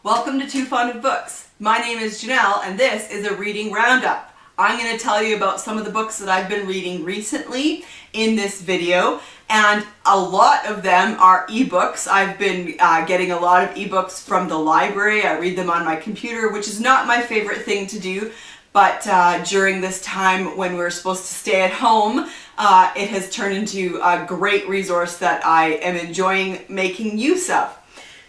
Welcome to Too Fond of Books. My name is Janelle and this is a reading roundup. I'm going to tell you about some of the books that I've been reading recently in this video, and a lot of them are ebooks. I've been getting a lot of ebooks from the library. I read them on my computer, which is not my favorite thing to do, but during this time when we're supposed to stay at home, it has turned into a great resource that I am enjoying making use of.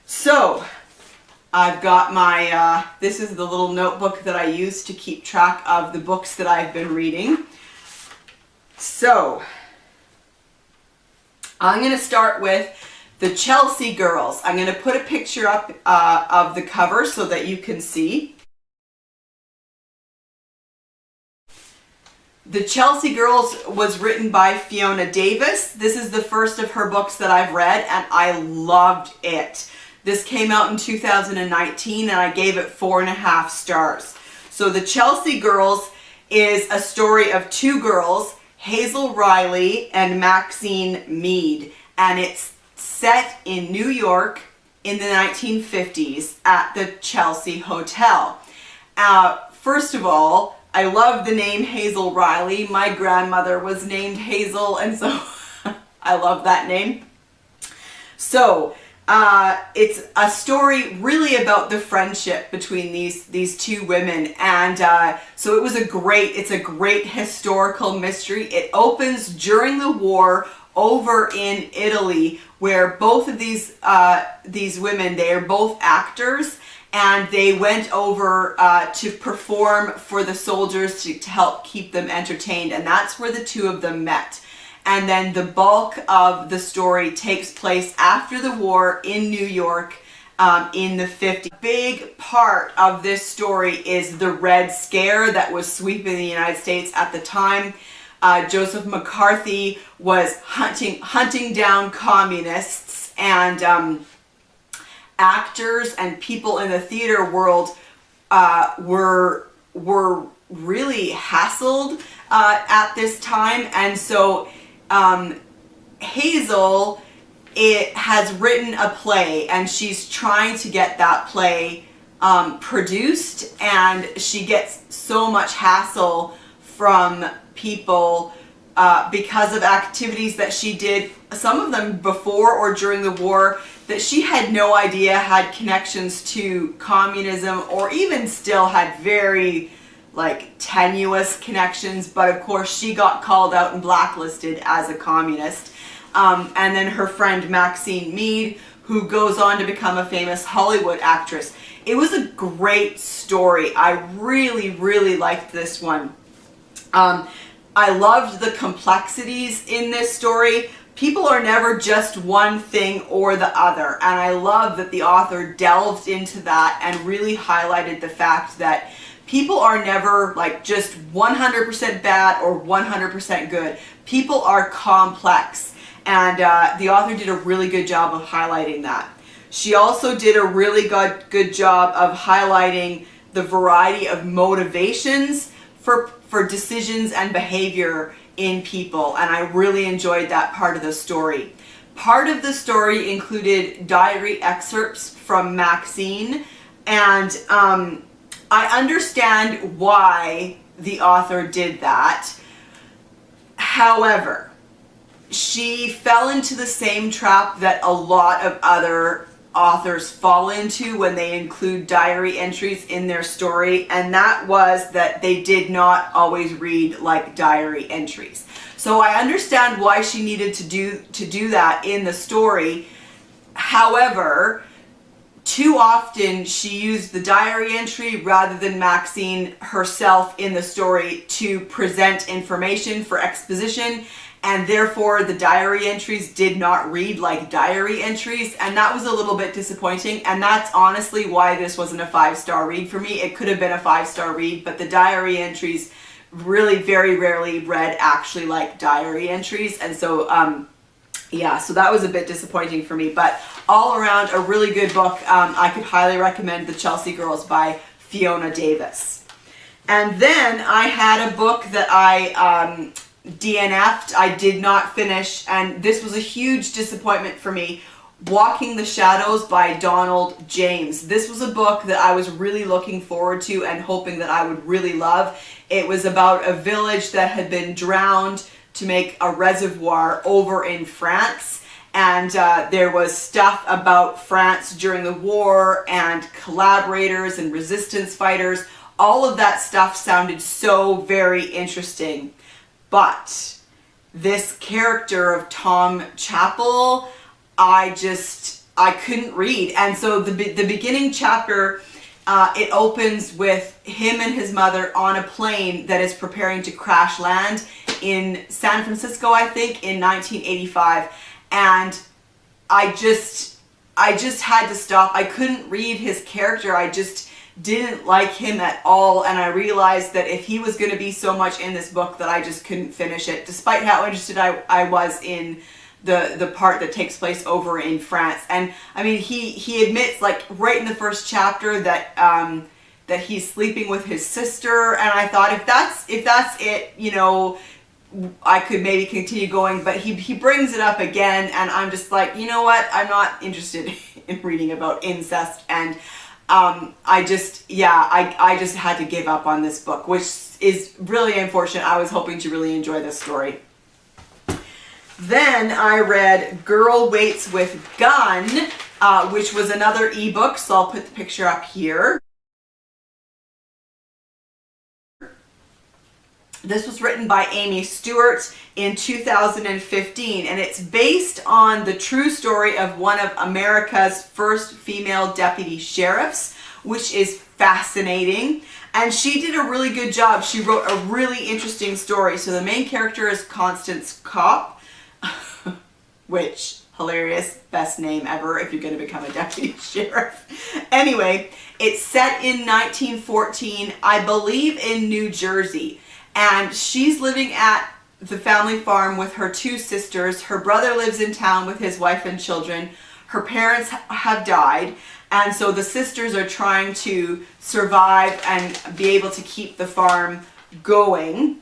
So, I've got my, this is the little notebook that I use to keep track of the books that I've been reading. So, I'm going to start with the Chelsea Girls. I'm going to put a picture up of the cover so that you can see. The Chelsea Girls was written by Fiona Davis. This is the first of her books that I've read and I loved it. This came out in 2019 and I gave it 4.5 stars. So The Chelsea Girls is a story of two girls, Hazel Riley and Maxine Mead, and it's set in New York in the 1950s at the Chelsea Hotel. First of all, I love the name Hazel Riley. My grandmother was named Hazel, and so I love that name. So, it's a story really about the friendship between these two women, and so it's a great historical mystery. It opens during the war over in Italy, where both of these women, they are both actors, and they went over to perform for the soldiers to help keep them entertained, and that's where the two of them met. And then the bulk of the story takes place after the war in New York in the 50s. A big part of this story is the Red Scare that was sweeping the United States at the time. Joseph McCarthy was hunting down communists, and actors and people in the theater world were really hassled at this time, and so Hazel has written a play, and she's trying to get that play produced, and she gets so much hassle from people because of activities that she did, some of them before or during the war, that she had no idea had connections to communism, or even still had very tenuous connections, but of course she got called out and blacklisted as a communist. And then her friend Maxine Mead, who goes on to become a famous Hollywood actress. It was a great story. I really liked this one. I loved the complexities in this story. People are never just one thing or the other, and I love that the author delved into that and really highlighted the fact that people are never just 100% bad or 100% good. People are complex, and the author did a really good job of highlighting that. She also did a really good job of highlighting the variety of motivations for decisions and behavior in people, and I really enjoyed that part of the story. Part of the story included diary excerpts from Maxine, and I understand why the author did that. However, she fell into the same trap that a lot of other authors fall into when they include diary entries in their story, and that was that they did not always read like diary entries. So I understand why she needed to do that in the story. However, too often she used the diary entry rather than Maxine herself in the story to present information for exposition, and therefore the diary entries did not read like diary entries, and that was a little bit disappointing, and that's honestly why this wasn't a 5-star read for me. It could have been a 5-star read, but the diary entries really very rarely read actually like diary entries, and so yeah, so that was a bit disappointing for me, but all around a really good book. I could highly recommend The Chelsea Girls by Fiona Davis. And then I had a book that I DNF'd. I did not finish, and this was a huge disappointment for me. Walking the Shadows by Donald James. This was a book that I was really looking forward to and hoping that I would really love. It was about a village that had been drowned to make a reservoir over in France. And there was stuff about France during the war and collaborators and resistance fighters. All of that stuff sounded so very interesting. But this character of Tom Chappell, I couldn't read. And so the beginning chapter, it opens with him and his mother on a plane that is preparing to crash land in San Francisco, I think, in 1985. And I just had to stop. I couldn't read his character. I just didn't like him at all. And I realized that if he was going to be so much in this book that I just couldn't finish it, despite how interested I was in the part that takes place over in France. And I mean, he admits, like, right in the first chapter that that he's sleeping with his sister. And I thought, if that's it, you know, I could maybe continue going, but he brings it up again, and I'm just like, you know what, I'm not interested in reading about incest. And I just had to give up on this book, which is really unfortunate. I was hoping to really enjoy this story. Then I read Girl Waits with Gun, which was another ebook, so I'll put the picture up here. This was written by Amy Stewart in 2015, and it's based on the true story of one of America's first female deputy sheriffs, which is fascinating. And she did a really good job. She wrote a really interesting story. So the main character is Constance Cop, which, hilarious, best name ever if you're going to become a deputy sheriff. Anyway, it's set in 1914, I believe in New Jersey. And she's living at the family farm with her two sisters. Her brother lives in town with his wife and children. Her parents have died. And so the sisters are trying to survive and be able to keep the farm going.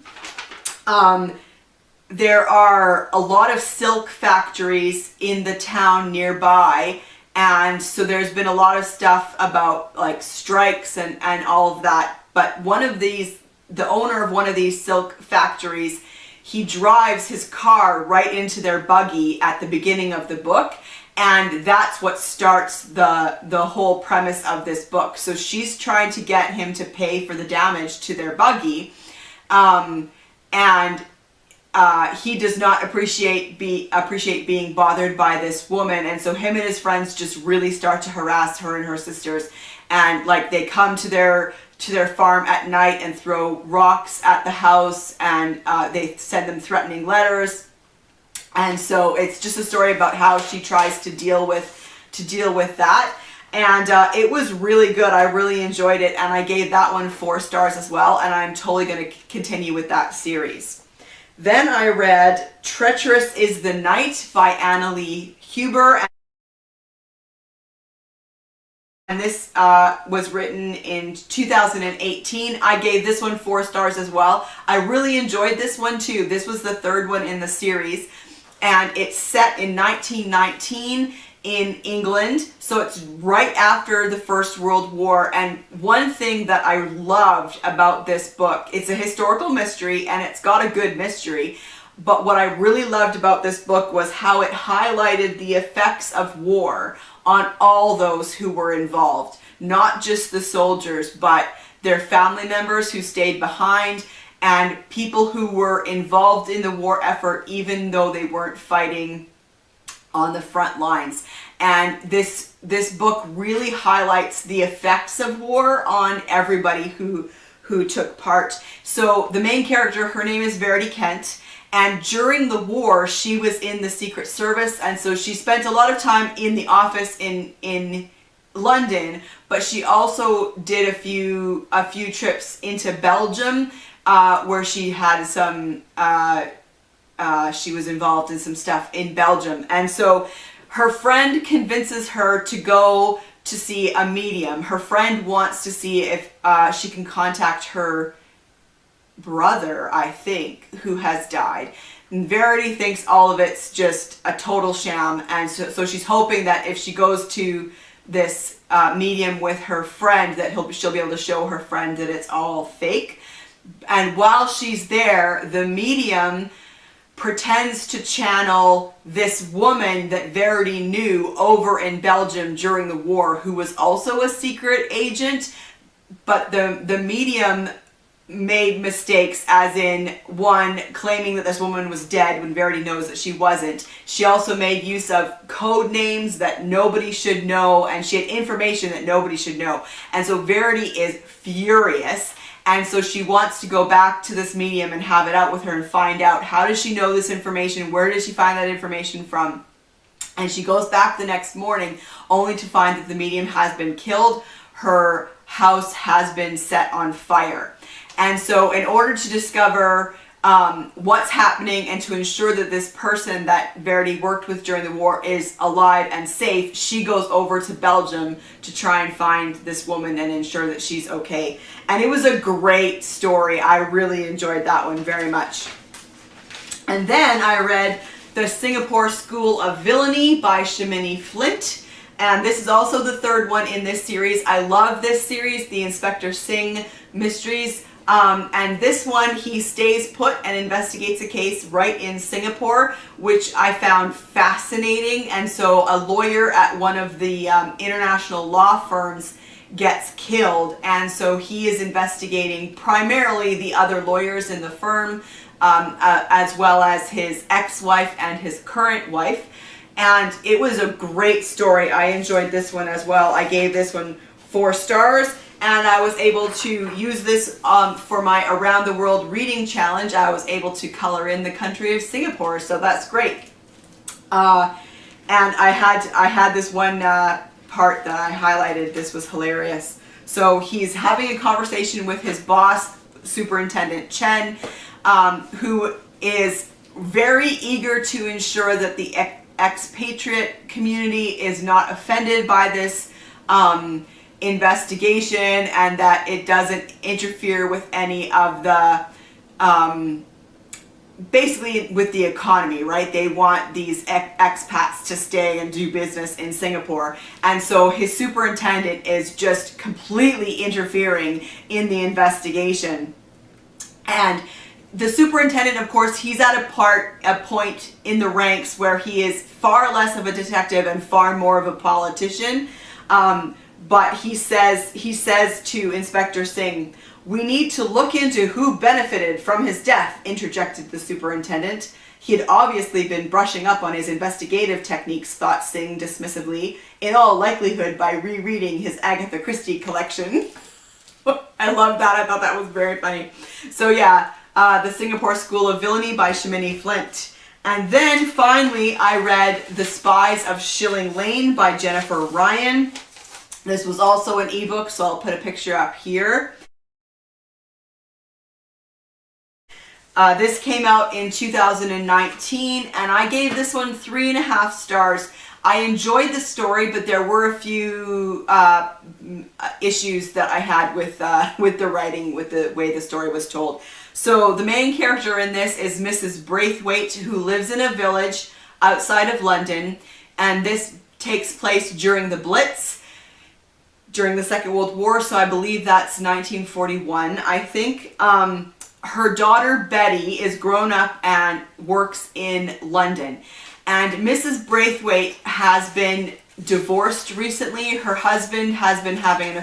There are a lot of silk factories in the town nearby. And so there's been a lot of stuff about, like, strikes and all of that. But the owner of one of these silk factories, he drives his car right into their buggy at the beginning of the book, and that's what starts the whole premise of this book. So she's trying to get him to pay for the damage to their buggy, and he does not appreciate being bothered by this woman, and so him and his friends just really start to harass her and her sisters, and, like, they come to their farm at night and throw rocks at the house, and they send them threatening letters. And so it's just a story about how she tries to deal with that. And it was really good. I really enjoyed it, and I gave that one 4 stars as well, and I'm totally going to continue with that series. Then I read Treacherous is the Night by Annalee Huber. And this was written in 2018. I gave this one 4 stars as well. I really enjoyed this one too. This was the 3rd one in the series. And it's set in 1919 in England. So it's right after the First World War. And one thing that I loved about this book, it's a historical mystery and it's got a good mystery. But what I really loved about this book was how it highlighted the effects of war on all those who were involved. Not just the soldiers, but their family members who stayed behind, and people who were involved in the war effort even though they weren't fighting on the front lines. And this book really highlights the effects of war on everybody who took part. So the main character, her name is Verity Kent. And during the war, she was in the Secret Service, and so she spent a lot of time in the office in London, but she also did a few trips into Belgium, where she had some, she was involved in some stuff in Belgium. And so her friend convinces her to go to see a medium. Her friend wants to see if she can contact her brother, I think, who has died. And Verity thinks all of it's just a total sham, and so she's hoping that if she goes to this medium with her friend, that she'll be able to show her friend that it's all fake. And while she's there, the medium pretends to channel this woman that Verity knew over in Belgium during the war, who was also a secret agent, but the medium made mistakes, as in, one, claiming that this woman was dead when Verity knows that she wasn't. She also made use of code names that nobody should know, and she had information that nobody should know. And so Verity is furious, and so she wants to go back to this medium and have it out with her and find out, how does she know this information? Where did she find that information from? And she goes back the next morning only to find that the medium has been killed. Her house has been set on fire. And so in order to discover what's happening and to ensure that this person that Verity worked with during the war is alive and safe, she goes over to Belgium to try and find this woman and ensure that she's okay. And it was a great story. I really enjoyed that one very much. And then I read The Singapore School of Villainy by Shamini Flint. And this is also the third one in this series. I love this series, the Inspector Singh mysteries. And this one, he stays put and investigates a case right in Singapore, which I found fascinating. And so a lawyer at one of the international law firms gets killed. And so he is investigating primarily the other lawyers in the firm, as well as his ex-wife and his current wife. And it was a great story. I enjoyed this one as well. I gave this one 4 stars. And I was able to use this for my Around the World reading challenge. I was able to color in the country of Singapore, so that's great. And I had this one part that I highlighted. This was hilarious. So he's having a conversation with his boss, Superintendent Chen, who is very eager to ensure that the expatriate community is not offended by this investigation, and that it doesn't interfere with any of the basically with the economy, right? They want these expats to stay and do business in Singapore. And so his superintendent is just completely interfering in the investigation. And the superintendent, of course, he's at a point in the ranks where he is far less of a detective and far more of a politician. But he says to Inspector Singh, "We need to look into who benefited from his death," interjected the superintendent. He had obviously been brushing up on his investigative techniques, thought Singh dismissively, in all likelihood by rereading his Agatha Christie collection. I love that. I thought that was very funny. So yeah, The Singapore School of Villainy by Shamini Flint. And then finally I read The Spies of Shilling Lane by Jennifer Ryan. This was also an ebook, so I'll put a picture up here. This came out in 2019, and I gave this one 3.5 stars. I enjoyed the story, but there were a few issues that I had with the writing, with the way the story was told. So the main character in this is Mrs. Braithwaite, who lives in a village outside of London, and this takes place during the Blitz, during the Second World War, so I believe that's 1941, I think. Her daughter Betty is grown up and works in London. And Mrs. Braithwaite has been divorced recently. Her husband has been having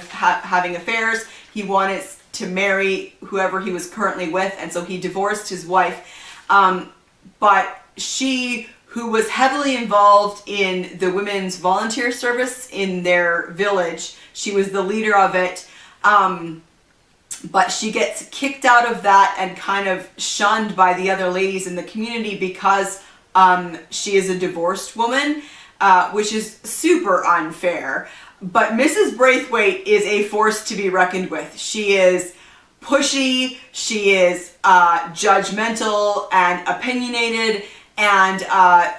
affairs. He wanted to marry whoever he was currently with, and so he divorced his wife. But she, who was heavily involved in the women's volunteer service in their village, she was the leader of it, but she gets kicked out of that and kind of shunned by the other ladies in the community because she is a divorced woman, which is super unfair. But Mrs. Braithwaite is a force to be reckoned with. She is pushy, she is judgmental and opinionated, and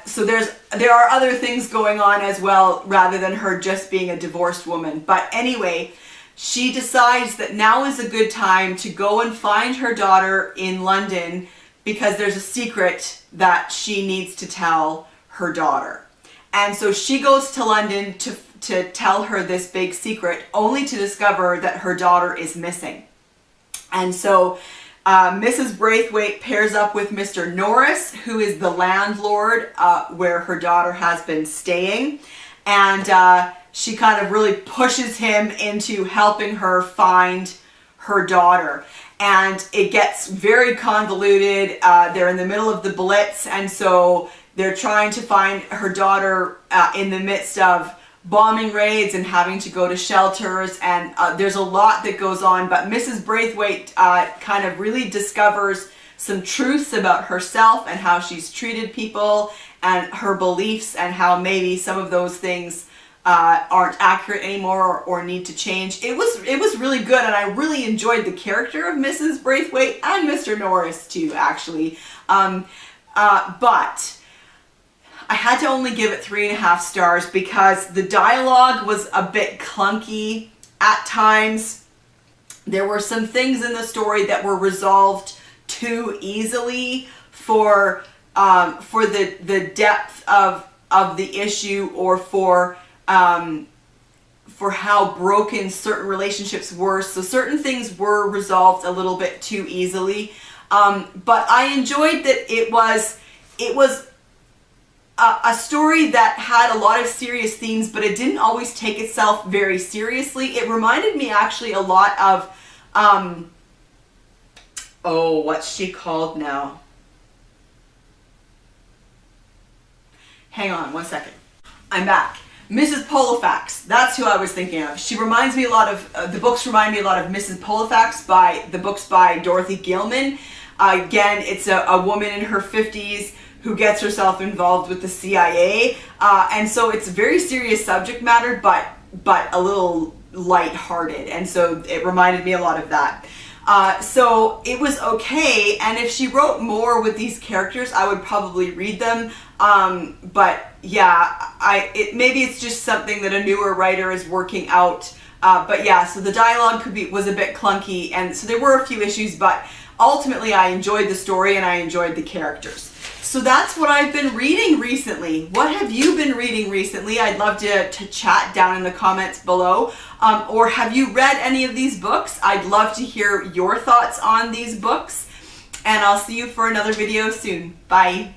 so there are other things going on as well, rather than her just being a divorced woman. But anyway, she decides that now is a good time to go and find her daughter in London because there's a secret that she needs to tell her daughter. And so she goes to London to tell her this big secret, only to discover that her daughter is missing. And so Mrs. Braithwaite pairs up with Mr. Norris, who is the landlord where her daughter has been staying. And she kind of really pushes him into helping her find her daughter. And it gets very convoluted. They're in the middle of the Blitz, and so they're trying to find her daughter in the midst of bombing raids and having to go to shelters, and there's a lot that goes on, but Mrs. Braithwaite kind of really discovers some truths about herself and how she's treated people and her beliefs, and how maybe some of those things aren't accurate anymore or need to change. It was really good, and I really enjoyed the character of Mrs. Braithwaite and Mr. Norris too, actually. But I had to only give it 3.5 stars because the dialogue was a bit clunky at times. There were some things in the story that were resolved too easily for the depth of the issue, or for how broken certain relationships were. So certain things were resolved a little bit too easily. But I enjoyed that it was a story that had a lot of serious themes, but it didn't always take itself very seriously. It reminded me actually a lot of, oh, what's she called now? Hang on one second. I'm back. Mrs. Polifax. That's who I was thinking of. She reminds me a lot of, the books remind me a lot of Mrs. Polifax the books by Dorothy Gilman. Again, it's a woman in her 50s who gets herself involved with the CIA. And so it's a very serious subject matter, but a little lighthearted. And so it reminded me a lot of that. So it was okay. And if she wrote more with these characters, I would probably read them. But yeah, maybe it's just something that a newer writer is working out. But yeah, so the dialogue was a bit clunky, and so there were a few issues, but ultimately I enjoyed the story and I enjoyed the characters. So that's what I've been reading recently. What have you been reading recently? I'd love to chat down in the comments below. Or have you read any of these books? I'd love to hear your thoughts on these books. And I'll see you for another video soon. Bye.